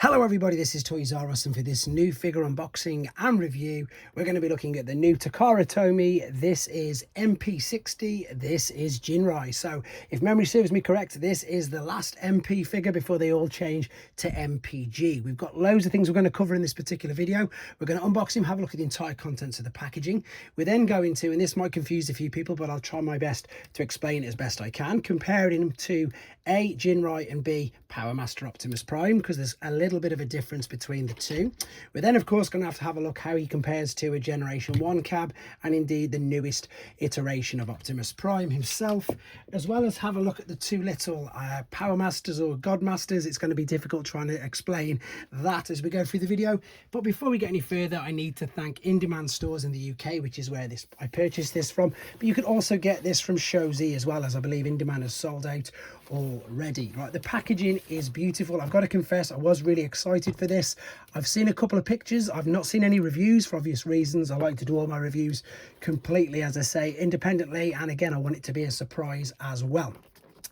Hello everybody, this is Toyzaros, and for this new figure unboxing and review, we're going to be looking at the new Takara Tomy. This is MP60, this is Ginrai. So if memory serves me correct, this is the last MP figure before they all change to MPG. We've got loads of things we're going to cover in this particular video. We're going to unbox him, have a look at the entire contents of the packaging. We then go into, and this might confuse a few people, but I'll try my best to explain it as best I can, comparing him to A, Ginrai, and B, Power Master Optimus Prime, because there's a little bit of a difference between the two. We're then of course going to have a look how he compares to a Generation 1 cab, and indeed the newest iteration of Optimus Prime himself, as well as have a look at the two little Power Masters or God Masters. It's going to be difficult trying to explain that as we go through the video, but before we get any further, I need to thank In Demand Stores in the UK, which is where I purchased this from, but you can also get this from Show Z as well, as I believe In Demand has sold out already. Right, the packaging is beautiful. I've got to confess, I was really excited for this. I've seen a couple of pictures. I've not seen any reviews for obvious reasons. I like to do all my reviews completely, as I say, independently, and again, I want it to be a surprise as well.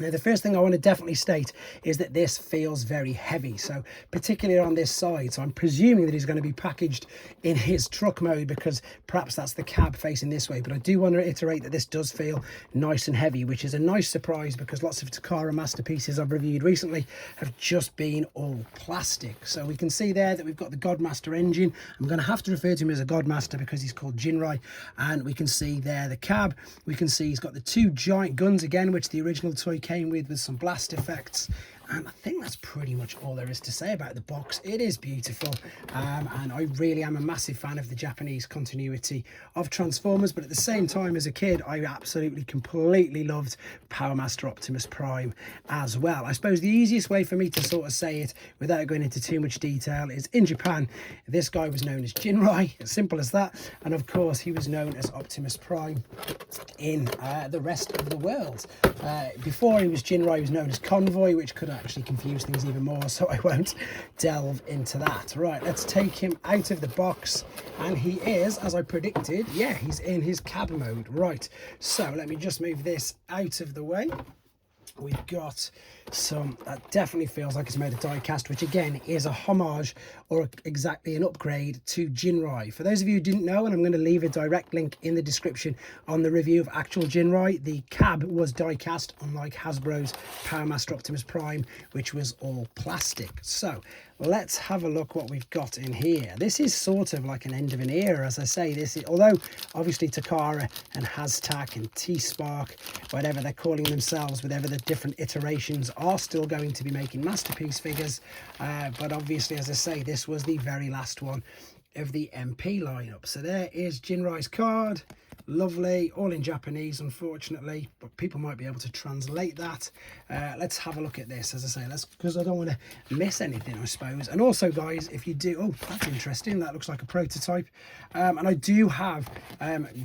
Now, the first thing I want to definitely state is that this feels very heavy, so particularly on this side. So I'm presuming that he's going to be packaged in his truck mode, because perhaps that's the cab facing this way. But I do want to reiterate that this does feel nice and heavy, which is a nice surprise, because lots of Takara masterpieces I've reviewed recently have just been all plastic. So we can see there that we've got the Godmaster engine. I'm going to have to refer to him as a Godmaster because he's called Ginrai. And we can see there the cab. We can see he's got the two giant guns again, which the original toy came with some blast effects, and I think that's pretty much all there is to say about the box. It is beautiful, and I really am a massive fan of the Japanese continuity of Transformers, but at the same time, as a kid, I absolutely completely loved Power Master Optimus Prime as well. I suppose the easiest way for me to sort of say it without going into too much detail is, in Japan, this guy was known as Ginrai, as simple as that, and of course he was known as Optimus Prime in the rest of the world. Before he was Ginrai, he was known as Convoy, which could actually confuse things even more, so I won't delve into that. Right, let's take him out of the box, and he is, as I predicted, yeah, he's in his cab mode. Right, so let me just move this out of the way. We've got some, that definitely feels like it's made of die cast, which again is a homage or exactly an upgrade to Ginrai. For those of you who didn't know, and I'm going to leave a direct link in the description on the review of actual Ginrai, the cab was die cast, unlike Hasbro's Power Master Optimus Prime, which was all plastic. So let's have a look what we've got in here. This is sort of like an end of an era, as I say. This is, although obviously Takara and Hastak and T-Spark, whatever they're calling themselves, whatever the different iterations, are still going to be making masterpiece figures, but obviously, as I say, this was the very last one of the MP lineup. So there is Ginrai's card. Lovely, all in Japanese, unfortunately, but people might be able to translate that. Let's have a look at this, as I say, because I don't want to miss anything, I suppose. And also, guys, if you do, oh, that's interesting, that looks like a prototype. And I do have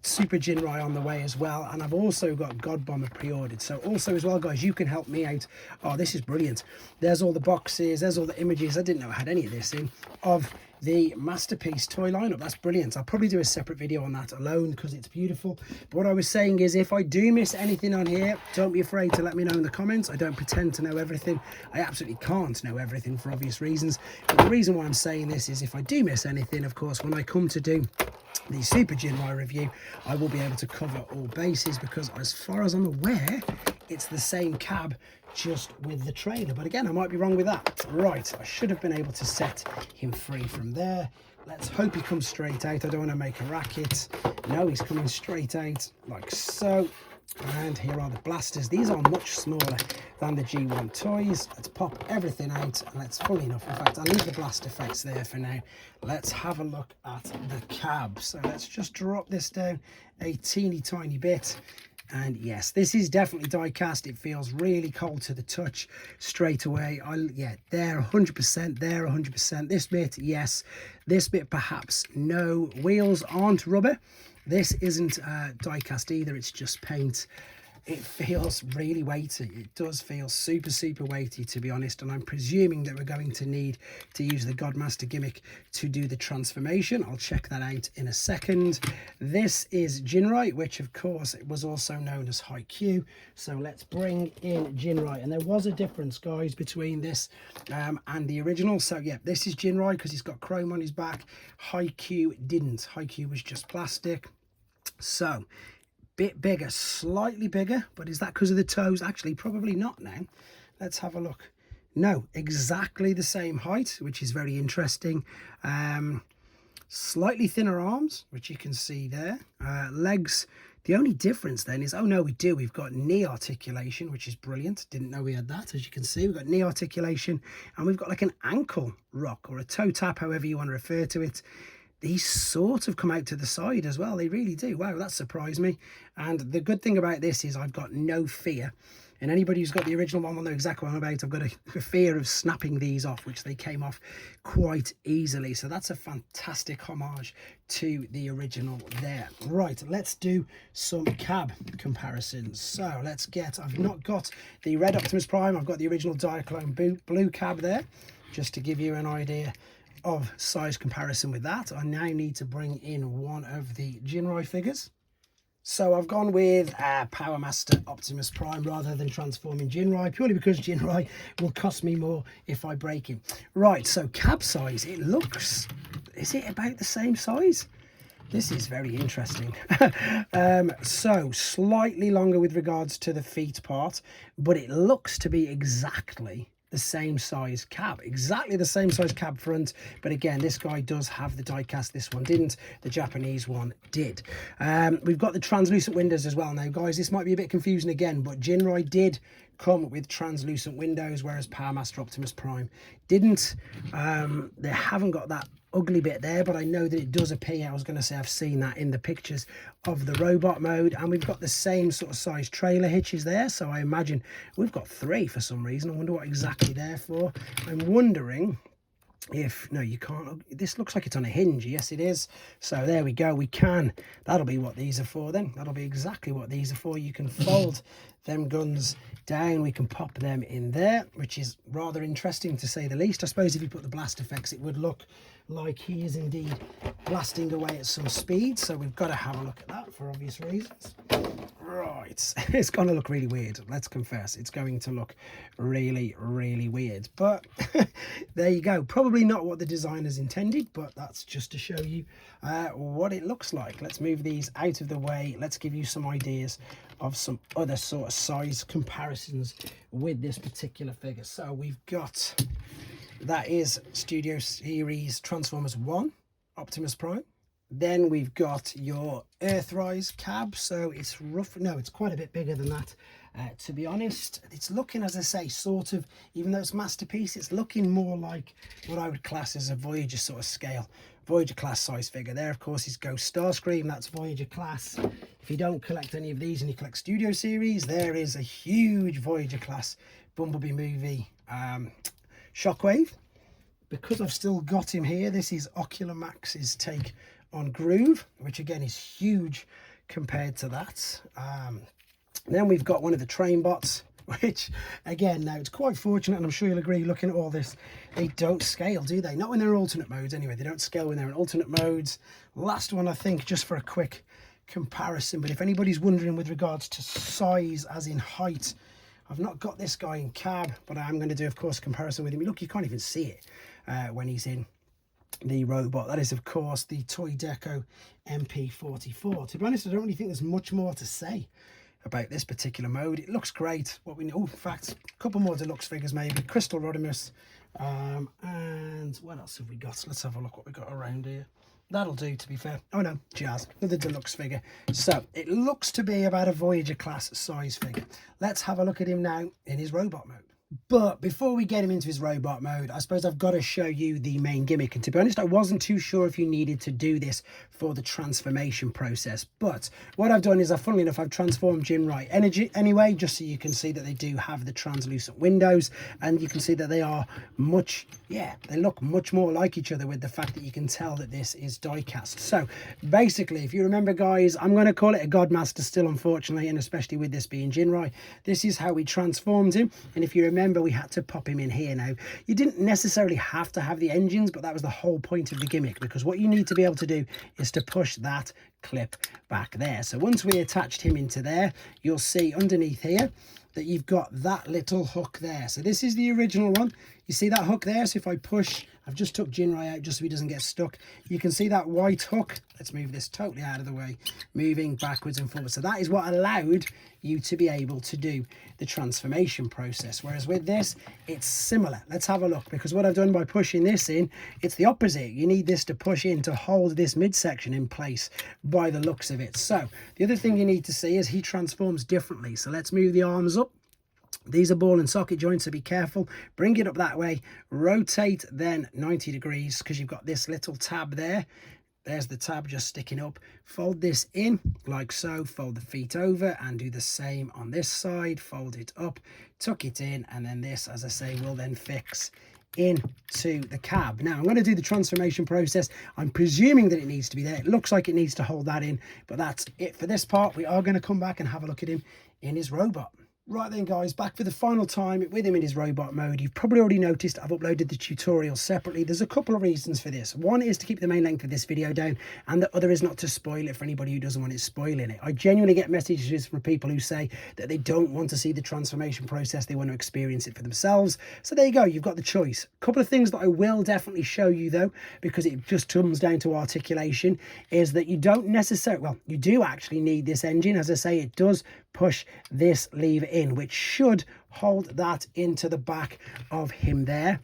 Super Ginrai on the way as well, and I've also got God Bomber pre-ordered. So also as well, guys, you can help me out. Oh, this is brilliant. There's all the boxes, there's all the images. I didn't know I had any of this in, of the masterpiece toy lineup. That's brilliant. I'll probably do a separate video on that alone because it's beautiful. But what I was saying is, if I do miss anything on here, don't be afraid to let me know in the comments. I don't pretend to know everything. I absolutely can't know everything for obvious reasons. But the reason why I'm saying this is, if I do miss anything, of course, when I come to do the Super Ginrai review, I will be able to cover all bases, because as far as I'm aware, it's the same cab, just with the trailer. But again, I might be wrong with that. Right, I should have been able to set him free from there. Let's hope he comes straight out. I don't want to make a racket. No, he's coming straight out like so. And here are the blasters. These are much smaller than the G1 toys. Let's pop everything out, and let's, fully enough, in fact, I'll leave the blast effects there for now. Let's have a look at the cab. So let's just drop this down a teeny tiny bit. And yes, this is definitely die cast. It feels really cold to the touch straight away. Yeah, there 100%, there 100%. This bit, yes. This bit, perhaps no. Wheels aren't rubber. This isn't die cast either, it's just paint. it feels really weighty. It does feel super, super weighty, to be honest. And I'm presuming that we're going to need to use the Godmaster gimmick to do the transformation. I'll check that out in a second. This is Ginrai, which of course it was also known as Haikyuu. So let's bring in Ginrai. And there was a difference, guys, between this and the original. So yeah, this is Ginrai because he's got chrome on his back. Haikyuu didn't. Haikyuu was just plastic. So bit bigger, slightly bigger, but is that because of the toes? Actually, probably not now. Let's have a look. No, exactly the same height, which is very interesting. Slightly thinner arms, which you can see there. Legs, the only difference then is, oh no, we've got knee articulation, which is brilliant. Didn't know we had that. As you can see, we've got knee articulation, and we've got like an ankle rock or a toe tap, however you want to refer to it. These sort of come out to the side as well. They really do. Wow, that surprised me. And the good thing about this is I've got no fear. And anybody who's got the original one will know exactly what I'm about. I've got a fear of snapping these off, which they came off quite easily. So that's a fantastic homage to the original there. Right, let's do some cab comparisons. So let's get, I've not got the red Optimus Prime. I've got the original Diaclone blue cab there, just to give you an idea of size comparison with that. I now need to bring in one of the Ginrai figures. So I've gone with Power Master Optimus Prime rather than transforming Ginrai, purely because Ginrai will cost me more if I break him. Right, so cab size, it looks, is it about the same size? This is very interesting. So slightly longer with regards to the feet part, but it looks to be exactly the same size cab, exactly the same size cab front. But again, this guy does have the die cast, this one didn't. The Japanese one did. We've got the translucent windows as well. Now guys, this might be a bit confusing again, but Ginrai did come with translucent windows, whereas Power Master Optimus Prime didn't. They haven't got that ugly bit there, but I know that it does appear. I was going to say I've seen that in the pictures of the robot mode, and we've got the same sort of size trailer hitches there, so I imagine we've got 3 for some reason. I wonder what exactly they're for. I'm wondering if, no, you can't, this looks like it's on a hinge. Yes, it is. So there we go. We can, that'll be what these are for then. That'll be exactly what these are for. You can fold them guns down, we can pop them in there, which is rather interesting to say the least. I suppose if you put the blast effects, it would look like he is indeed blasting away at some speed. So we've got to have a look at that for obvious reasons. Right, it's going to look really weird. Let's confess, it's going to look really, really weird. But there you go. Probably not what the designers intended, but that's just to show you what it looks like. Let's move these out of the way. Let's give you some ideas of some other sort of size comparisons with this particular figure. So we've got, that is Studio Series Transformers 1 Optimus Prime. Then we've got your Earthrise cab. So it's rough, no, it's quite a bit bigger than that. To be honest, it's looking, as I say, sort of, even though it's Masterpiece, it's looking more like what I would class as a Voyager sort of scale, Voyager class size figure. There, of course, is Ghost Starscream. That's Voyager class. If you don't collect any of these and you collect Studio Series, there is a huge Voyager class Bumblebee movie Shockwave. Because I've still got him here, this is Ocular Max's take on Groove, which again is huge compared to that. Then we've got one of the train bots, which again, now it's quite fortunate, and I'm sure you'll agree looking at all this, they don't scale, do they? Not when they're alternate modes anyway. They don't scale when they're in alternate modes. Last one, I think, just for a quick comparison, but if anybody's wondering with regards to size as in height, I've not got this guy in cab, but I am going to do, of course, a comparison with him. Look, you can't even see it when he's in the robot. That is, of course, the Toy Deco MP44. To be honest, I don't really think there's much more to say about this particular mode. It looks great. What we know, in fact, a couple more deluxe figures maybe. Crystal Rodimus, and what else have we got? Let's have a look what we got around here. That'll do, to be fair. Oh no, Jazz, another deluxe figure. So it looks to be about a Voyager class size figure. Let's have a look at him now in his robot mode. But before we get him into his robot mode, I suppose I've got to show you the main gimmick. And to be honest, I wasn't too sure if you needed to do this for the transformation process. But what I've done is, funnily enough, I've transformed Ginrai Energy anyway, just so you can see that they do have the translucent windows. And you can see that they are much, yeah, they look much more like each other, with the fact that you can tell that this is die cast. So basically, if you remember, guys, I'm going to call it a Godmaster still, unfortunately, and especially with this being Ginrai. This is how we transformed him. And if you remember, we had to pop him in here. Now, you didn't necessarily have to have the engines, but that was the whole point of the gimmick, because what you need to be able to do is to push that clip back there. So once we attached him into there, you'll see underneath here that you've got that little hook there. So this is the original one. You see that hook there? So if I push, I've just took Ginrai out just so he doesn't get stuck. You can see that white hook. Let's move this totally out of the way, moving backwards and forwards. So that is what allowed you to be able to do the transformation process. Whereas with this, it's similar. Let's have a look, because what I've done by pushing this in, it's the opposite. You need this to push in to hold this midsection in place by the looks of it. So the other thing you need to see is he transforms differently. So let's move the arms up. These are ball and socket joints, so be careful. Bring it up that way, rotate then 90 degrees, because you've got this little tab there. There's the tab just sticking up. Fold this in like so, fold the feet over and do the same on this side. Fold it up, tuck it in, and then this, as I say, will then fix into the cab. Now I'm going to do the transformation process. I'm presuming that it needs to be there. It looks like it needs to hold that in, but that's it for this part. We are going to come back and have a look at him in his robot. Right then, guys, back for the final time with him in his robot mode. You've probably already noticed I've uploaded the tutorial separately. There's a couple of reasons for this. One is to keep the main length of this video down, and the other is not to spoil it for anybody who doesn't want it spoiling it. I genuinely get messages from people who say that they don't want to see the transformation process. They want to experience it for themselves. So there you go. You've got the choice. A couple of things that I will definitely show you, though, because it just comes down to articulation, is that you don't necessarily, well, you do actually need this engine. As I say, it does push this lever in, which should hold that into the back of him there.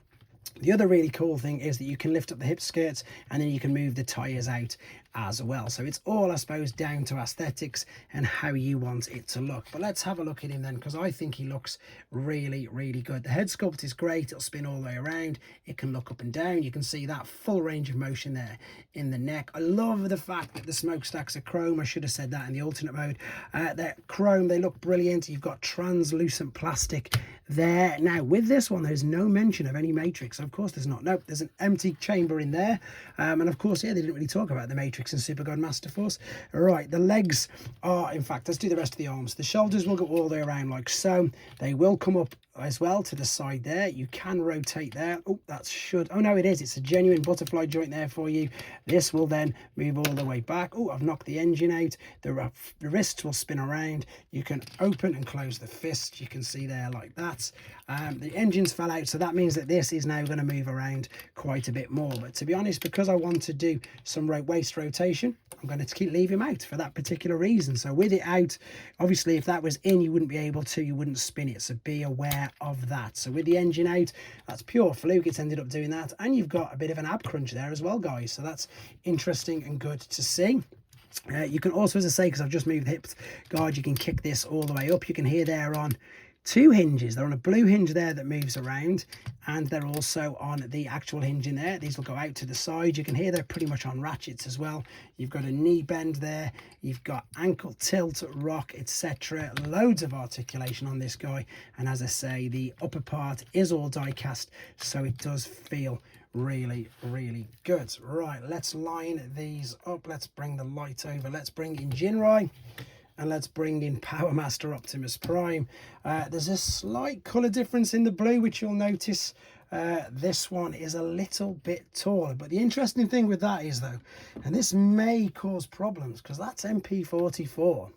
The other really cool thing is that you can lift up the hip skirts and then you can move the tires out as well. So it's all, I suppose, down to aesthetics and how you want it to look. But let's have a look at him then, because I think he looks really, really good. The head sculpt is great. It'll spin all the way around. It can look up and down. You can see that full range of motion there in the neck. I love the fact that the smokestacks are chrome. I should have said that in the alternate mode. They're chrome. They look brilliant. You've got translucent plastic there. Now with this one, there's no mention of any matrix. Of course there's not. Nope, there's an empty chamber in there, and of course, yeah, they didn't really talk about the matrix and Super God Masterforce. Right, the legs are, in fact, let's do the rest of the arms. The shoulders will go all the way around like so. They will come up as well to the side there. You can rotate there. Oh, that should, oh no, it is, it's a genuine butterfly joint there for you. This will then move all the way back. Oh, I've knocked the engine out. The wrists will spin around. You can open and close the fist. You can see there like that. The engines fell out, so that means that this is now going to move around quite a bit more. But to be honest, because I want to do some waist rotation, I'm going to leave him out for that particular reason. So with it out, obviously if that was in, you wouldn't be able to, you wouldn't spin it, so be aware of that. So with the engine out, that's pure fluke, it's ended up doing that, and you've got a bit of an ab crunch there as well, guys, so that's interesting and good to see. You can also, as I say, because I've just moved the hip guard, you can kick this all the way up. You can hear they're on two hinges. They're on a blue hinge there that moves around, and they're also on the actual hinge in there. These will go out to the side. You can hear they're pretty much on ratchets as well. You've got a knee bend there. You've got ankle tilt, rock, etc. Loads of articulation on this guy. And as I say, the upper part is all die cast, so it does feel really, really good. Right, let's line these up. Let's bring the light over. Let's bring in Ginrai. And let's bring in Power Master Optimus Prime. There's a slight colour difference in the blue, which you'll notice. This one is a little bit taller. But the interesting thing with that is, though, and this may cause problems, because that's MP44.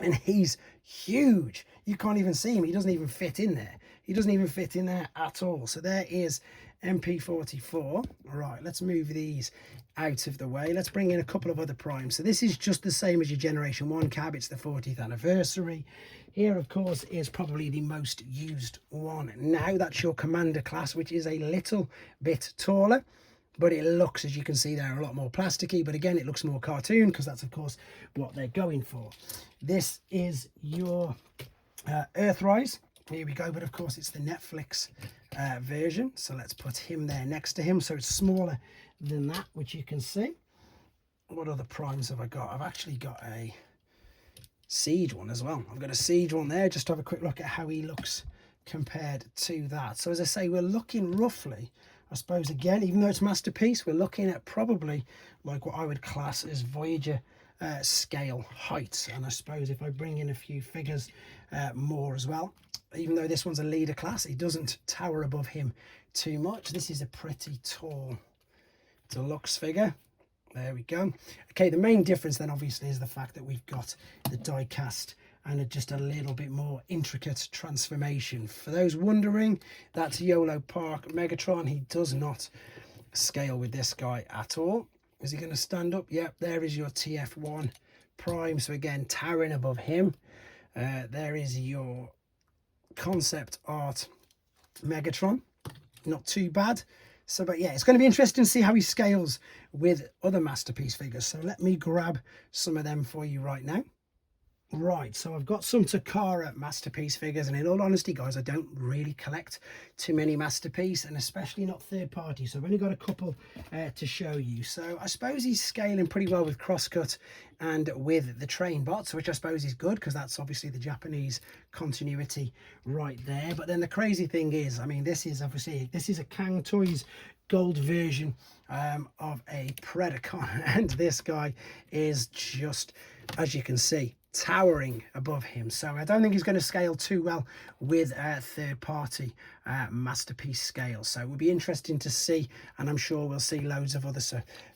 And he's huge. You can't even see him. He doesn't even fit in there. He doesn't even fit in there at all. So there is MP44. Right, let's move these out of the way. Let's bring in a couple of other primes. So this is just the same as your Generation 1 cab. It's the 40th anniversary. Here, of course, is probably the most used one now. That's your Commander class, which is a little bit taller, but it looks, as you can see there, a lot more plasticky. But again, it looks more cartoon, because that's, of course, what they're going for. This is your Earthrise Here we go, but of course it's the Netflix version, so let's put him there next to him, so it's smaller than that, which you can see. What other primes have I got? I've actually got a Siege one as well. I've got a Siege one there, just to have a quick look at how he looks compared to that. So as I say, we're looking roughly, I suppose, again, even though it's Masterpiece, we're looking at probably like what I would class as Voyager scale heights. And I suppose if I bring in a few figures more as well, even though this one's a leader class, it doesn't tower above him too much. This is a pretty tall deluxe figure. There we go. Okay, the main difference then obviously is the fact that we've got the die cast and just a little bit more intricate transformation. For those wondering, that's YOLO Park Megatron. He does not scale with this guy at all. Is he going to stand up? Yep, there is your TF1 Prime. So again, towering above him. There is your concept art Megatron. Not too bad. So, but yeah, it's going to be interesting to see how he scales with other Masterpiece figures. So let me grab some of them for you right now. Right, so I've got some Takara Masterpiece figures, and in all honesty, guys, I don't really collect too many Masterpiece, and especially not third party, so I've only got a couple to show you. So I suppose he's scaling pretty well with Crosscut and with the train bots, which I suppose is good, because that's obviously the Japanese continuity right there. But then the crazy thing is, I mean, this is a Kang Toys gold version of a Predacon, and this guy is just, as you can see, towering above him. So I don't think he's going to scale too well with third-party Masterpiece scale. So it will be interesting to see, and I'm sure we'll see loads of other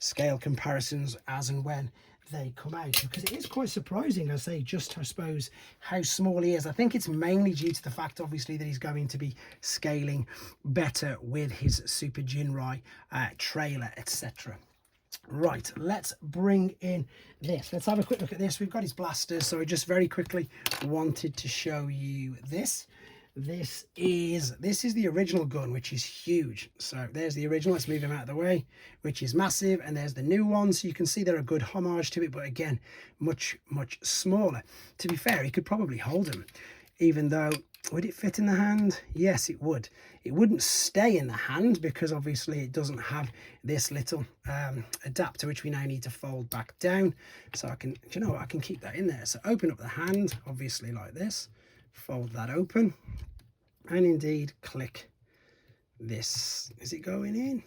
scale comparisons as and when they come out, because it is quite surprising, I say, just I suppose how small he is. I think it's mainly due to the fact obviously that he's going to be scaling better with his Super Ginrai trailer, etc. Right, let's bring in this. Let's have a quick look at this. We've got his blasters, so I just very quickly wanted to show you this. This is the original gun, which is huge. So there's the original. Let's move him out of the way, which is massive. And there's the new one. So you can see they're a good homage to it, but again, much, much smaller. To be fair, he could probably hold him, even though, would it fit in the hand? Yes, it would. It wouldn't stay in the hand because obviously it doesn't have this little adapter, which we now need to fold back down. So I can, do you know what? I can keep that in there. So open up the hand, obviously like this, fold that open, and indeed click this. Is it going in?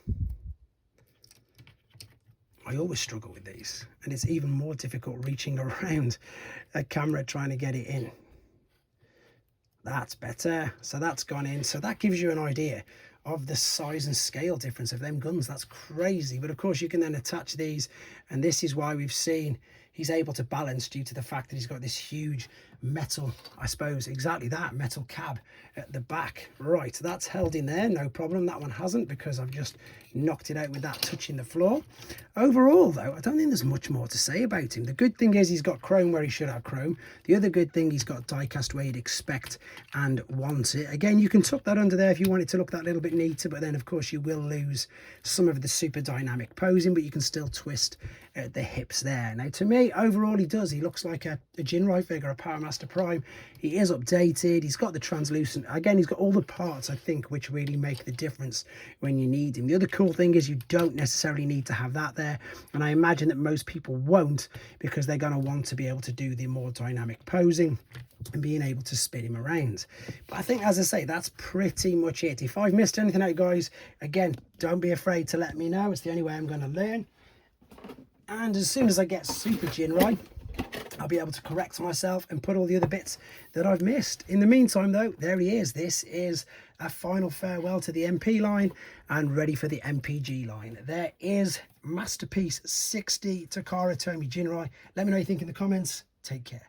I always struggle with these, and it's even more difficult reaching around a camera trying to get it in. That's better. So that's gone in. So that gives you an idea of the size and scale difference of them guns. That's crazy. But of course you can then attach these, and this is why we've seen he's able to balance due to the fact that he's got this huge metal, I suppose, exactly that, metal cab at the back. Right, that's held in there, no problem. That one hasn't, because I've just knocked it out with that touching the floor. Overall, though, I don't think there's much more to say about him. The good thing is he's got chrome where he should have chrome. The other good thing, he's got die cast where you'd expect and want it. Again, you can tuck that under there if you want it to look that little bit neater, but then, of course, you will lose some of the super dynamic posing, but you can still twist at the hips there. Now, to me, overall, he does. He looks like a Ginrai figure, a Power Master Prime. He is updated. He's got the translucent. Again, he's got all the parts, I think, which really make the difference when you need him. The other cool thing is you don't necessarily need to have that there. And I imagine that most people won't, because they're going to want to be able to do the more dynamic posing and being able to spin him around. But I think, as I say, that's pretty much it. If I've missed anything out, guys, again, don't be afraid to let me know. It's the only way I'm going to learn. And as soon as I get Super Ginrai, I'll be able to correct myself and put all the other bits that I've missed. In the meantime, though, there he is. This is a final farewell to the MP line and ready for the MPG line. There is Masterpiece 60 Takara Tomy Ginrai. Let me know what you think in the comments. Take care.